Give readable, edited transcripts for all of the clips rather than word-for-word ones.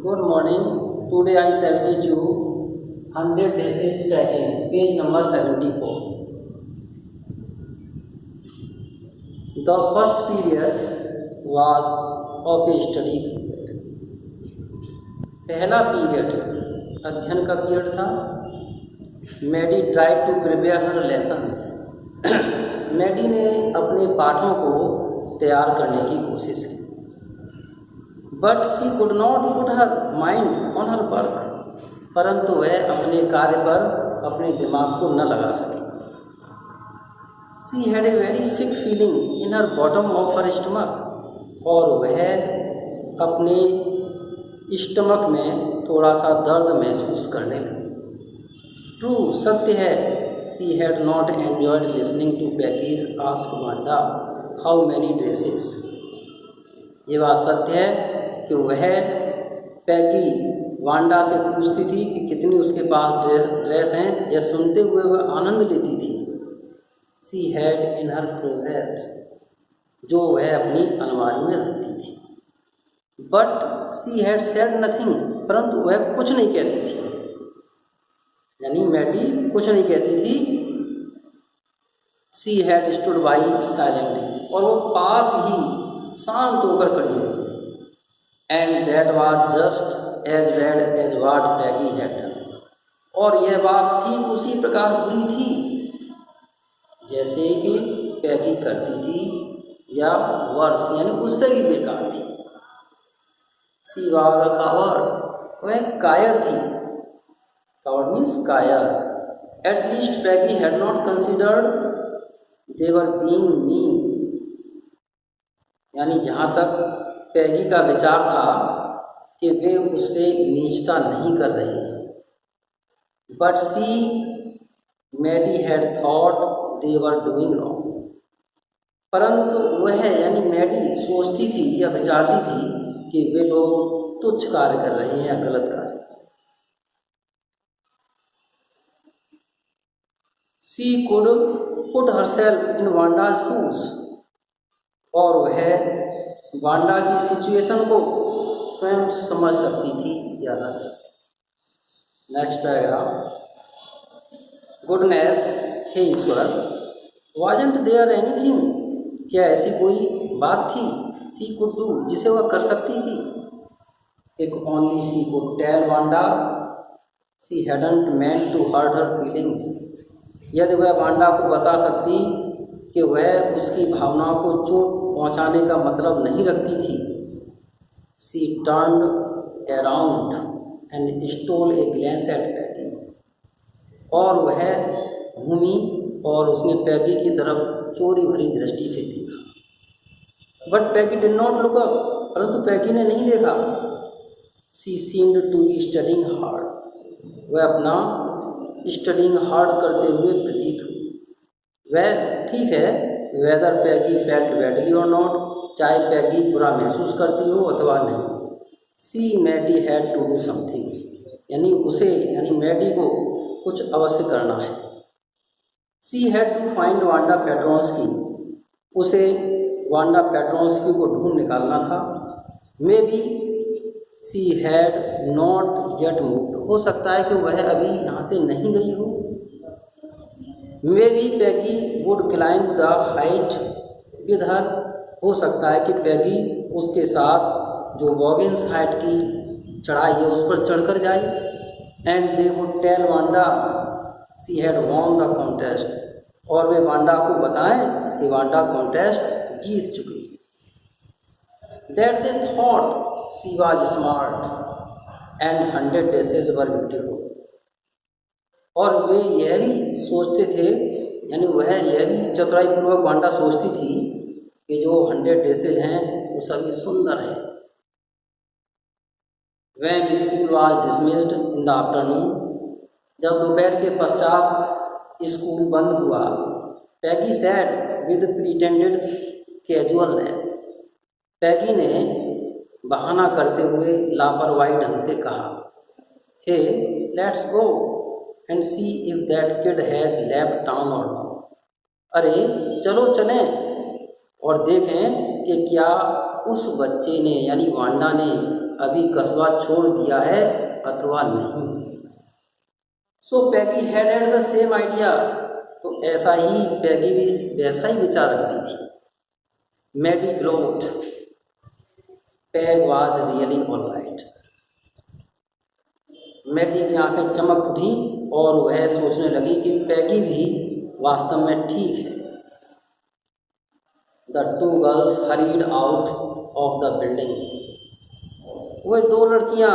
Good morning. Today I shall teach you 100 days stacking, page number 74. The first period was of a study period. पहला period अध्ययन का period था. Maddy tried to prepare her lessons. Maddy ने अपने पाठों को तैयार करने की कोशिश की. But she could not put her mind on her work. परंतु वह अपने कार्य पर अपने दिमाग को न लगा सकी. She had a very sick feeling in her bottom of her stomach. और वह अपने स्टमक में थोड़ा सा दर्द महसूस करने लगी. ट्रू, सत्य है. She had not enjoyed listening to Peggy's ask Wanda how many dresses. ये बात सत्य है कि वह पैगी वांडा से पूछती थी कि कितनी उसके पास ड्रेस हैं. यह सुनते हुए वह आनंद लेती थी. She had in her closet, जो वह अपनी अलमारी में रखती थी. But she had said nothing, परंतु वह कुछ नहीं कहती थी. यानी मैडी कुछ नहीं कहती थी. She had stood by silently, और वो पास ही शांत होकर खड़ी हो. And that was just as bad as what Peggy had done. और यह बात ठीक उसी प्रकार बुरी थी जैसे कि पैगी करती थी, या वर्ष यानी उससे भी बेकार थी. शी वाज अ कावर्ड, वह कायर थी. कावर्ड मीन्स कायर. At least Peggy had not considered they were being mean. यानी जहाँ तक पैगी का विचार था कि वे उससे नीचता नहीं कर रही हैं. But she Maddy had thought they were doing wrong. परंतु वह यानी मैडी सोचती थी या विचारती थी कि वे लोग तुच्छ कार्य कर रहे हैं या गलत कार्य. She could put herself in Wanda shoes. और वह वांडा की सिचुएशन को स्वयं समझ सकती थी या रख सकती. Next paragraph. गुडनेस, हे ईश्वर, वाजंट देयर एनीथिंग, क्या ऐसी कोई बात थी शी कुड डू, जिसे वह कर सकती थी. If only she could tell Wanda she hadn't meant to hurt her feelings. यदि वह वांडा को बता सकती कि वह उसकी भावनाओं को चोट पहुंचाने का मतलब नहीं रखती थी. She turned around and stole a glance at Peggy. और वह घूमी और उसने पैगी की तरफ चोरी भरी दृष्टि से देखा. But Peggy did not look up, परंतु पैगी ने नहीं देखा. She seemed to be studying hard. वह अपना स्टडिंग हार्ड करते हुए प्रतीत हुई. वह ठीक है, वेदर पैगी फेल्ट बैडली और नॉट, चाहे पैगी बुरा महसूस करती हो अथवा नहीं. She Maddie had to do something, यानी उसे यानी मैडी को कुछ अवश्य करना है. She had to find Wanda Petronski. उसे वांडा पेट्रोन्स्की को ढूंढ निकालना था. Maybe she had not yet moved. हो सकता है कि वह अभी यहाँ से नहीं गई हो. May be Peggy would climb the height with her. हो सकता है कि पैगी उसके साथ जो वॉगिन्स हाइट की चढ़ाई है उस पर चढ़कर जाए. And they would tell Wanda she had won the contest. और वे वांडा को बताएं कि वांडा कॉन्टेस्ट जीत चुकी. That they thought she was smart and 100 dresses were beautiful. और वे यह भी सोचते थे, यानी वह यह भी चतुराई पूर्वक वांडा सोचती थी कि जो 100 डेसेज हैं वो सभी सुंदर हैं. When school was dismissed in the afternoon, जब दोपहर के पश्चात स्कूल बंद हुआ, पैगी said with pretended casualness. पैगी ने बहाना करते हुए लापरवाही ढंग से कहा, hey let's go and see if that kid has left town or not. अरे चलो चलें और देखें कि क्या उस बच्चे ने यानी वांडा ने अभी कस्बा छोड़ दिया है अथवा नहीं। सो पैगी हैड द सेम आइडिया, तो ऐसा ही पैगी भी वैसा ही विचार रखती थी। Maddy gloat, Peg was really alright. Maddy की आंखें चमक उठी और वह सोचने लगी कि पैगी भी वास्तव में ठीक है। The two girls hurried out of the building. वह दो लड़कियां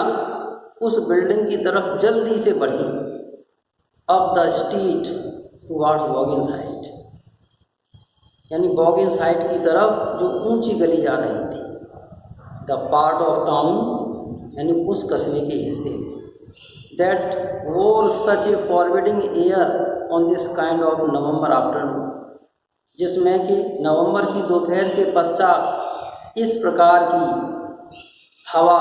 उस बिल्डिंग की तरफ जल्दी से बढ़ी। Up the street towards Boggins Heights, यानी बॉगिंस हाइट की तरफ जो ऊंची गली जा रही थी। द पार्ट ऑफ टाउन, यानी उस कस्बे के हिस्से में, that wore such a forwarding air on this kind of November afternoon, जिसमें कि नवंबर की दोपहर के पश्चात इस प्रकार की हवा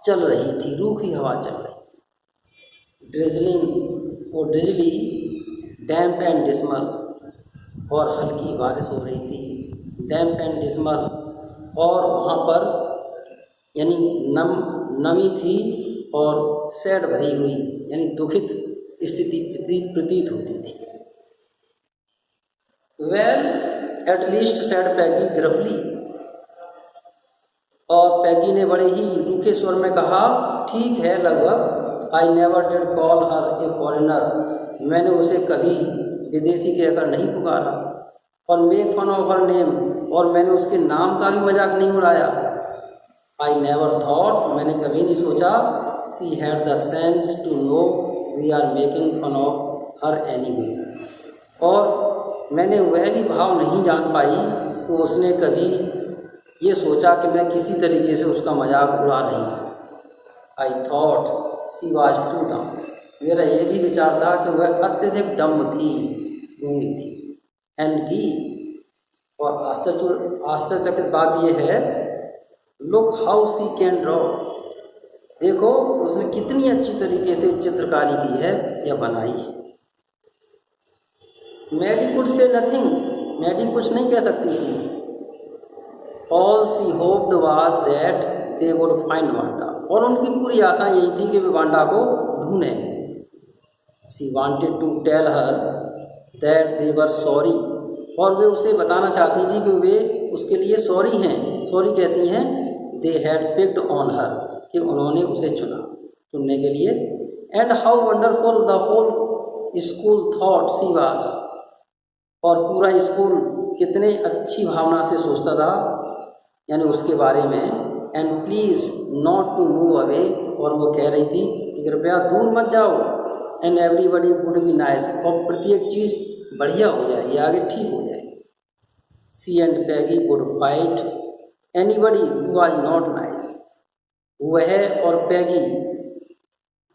चल रही थी, रूखी हवा चल रही। ड्रिजलिंग और ड्रिजली, डैम्प एंड डिस्मल, और हल्की बारिश हो रही थी। डैम्प एंड डिस्मल, और वहाँ पर यानी नमी थी और सैड भरी हुई यानी दुखित स्थिति प्रतीत होती थी। वेल एट लीस्ट सेड पैगी ग्रफली, और पैगी ने बड़े ही रूखे स्वर में कहा, ठीक है लगभग। I never did call her a foreigner, मैंने उसे कभी विदेशी कहकर नहीं पुकारा। और make fun of her name, और मैंने उसके नाम का भी मजाक नहीं उड़ाया। आई नेवर थॉट, मैंने कभी नहीं सोचा, she had the sense to know we are making fun of her anyway, और मैंने वह भी भाव नहीं जान पाई कि उसने कभी ये सोचा कि मैं किसी तरीके से उसका मजाक उड़ा रही हूँ। I thought she was too dumb, मेरा ये भी विचार था कि वह अत्यधिक डम्ब थी, गूंगी थी। एंड ही, और आश्चर्यचकित बात यह है, look how she can draw, देखो उसने कितनी अच्छी तरीके से चित्रकारी की है या बनाई है। Maddy could say nothing, Maddy कुछ नहीं कह सकती थी। All she hoped was that they would find Wanda, और उनकी पूरी आशा यही थी कि वे वांडा को ढूंढेंगे। She wanted to tell her that they were sorry, और वे उसे बताना चाहती थी कि वे उसके लिए सॉरी हैं। सॉरी कहती हैं they had picked on her, कि उन्होंने उसे चुनने के लिए। And how wonderful the whole school thought she was, और पूरा स्कूल कितने अच्छी भावना से सोचता था यानी उसके बारे में। And please not to move away, और वो कह रही थी कि कृपया दूर मत जाओ। And everybody would be nice, और प्रत्येक चीज़ बढ़िया हो जाएगी, आगे ठीक हो जाएगी। She and Peggy would fight anybody who was not nice, वह और पैगी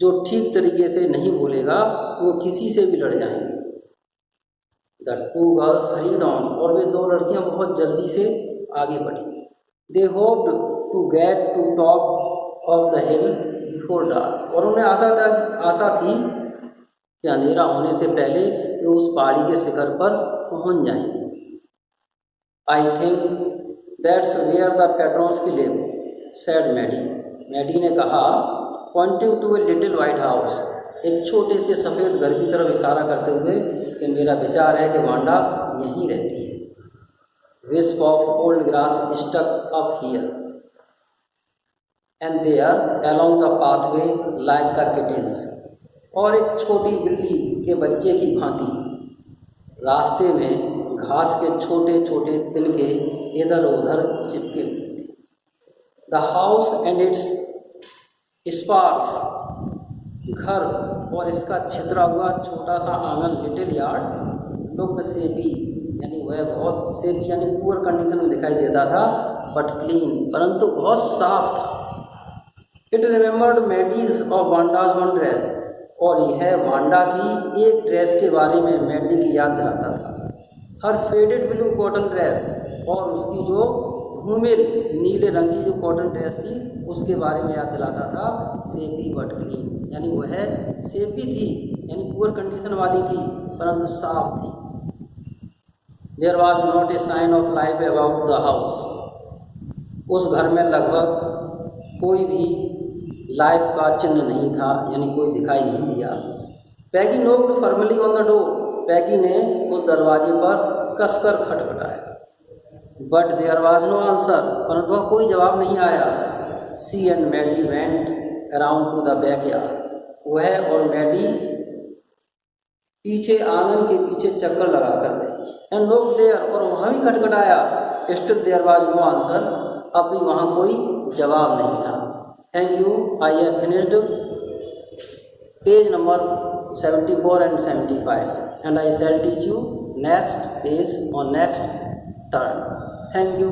जो ठीक तरीके से नहीं बोलेगा वो किसी से भी लड़ जाएंगे। The two girls hurried on, और वे दो लड़कियां बहुत जल्दी से आगे बढ़ी। They hoped to get to top of the hill before dark, और उन्हें आशा थी कि अंधेरा होने से पहले वे उस पहाड़ी के शिखर पर पहुंच जाएंगे। I think that's where the patrons की लिव, सैड मैडी, मैडी ने कहा, pointing to a little white house, एक छोटे से सफ़ेद घर की तरफ इशारा करते हुए कि मेरा विचार है कि वांडा यहीं रहती है। Wisp of old grass stuck up here and there along the pathway like the kittens, और एक छोटी बिल्ली के बच्चे की भांति रास्ते में घास के छोटे छोटे तिनके इधर उधर चिपके हुए थे। The house and its sparse, घर और इसका छितरा हुआ छोटा सा आंगन, लिटिल यार्ड, लुक्ड सेपी, यानी वह बहुत सेपी यानी पुअर कंडीशन में दिखाई देता था, बट क्लीन, परंतु बहुत साफ था। It remembered Maddy's of Wanda's one dress, और यह वांडा की एक ड्रेस के बारे में मैडी की याद दिलाता था। हर फेडेड ब्लू कॉटन ड्रेस, और उसकी जो घूमिल नीले रंग की जो कॉटन ड्रेस थी उसके बारे में याद दिलाता था। सेपी बट क्लीन, यानी वह सेपी थी यानी पुअर कंडीशन वाली थी परंतु साफ थी। There was not a sign of life about the house, उस घर में लगभग कोई भी लाइफ का चिन्ह नहीं था, यानी कोई दिखाई नहीं दिया। Peggy knocked firmly on the door, Peggy ने उस दरवाजे पर कसकर खटखटाया। But there was no answer, परंतु कोई जवाब नहीं आया। She and Maddy went around to the backyard, वह और मैडी पीछे आंगन के पीछे चक्कर लगा कर गए। एंड नोक्ड देयर, और वहाँ भी खटखटाया। Still there was no answer, अब भी वहाँ कोई जवाब नहीं था। Thank you, I have finished page number 74 and 75 and I shall teach you next page on next turn. Thank you.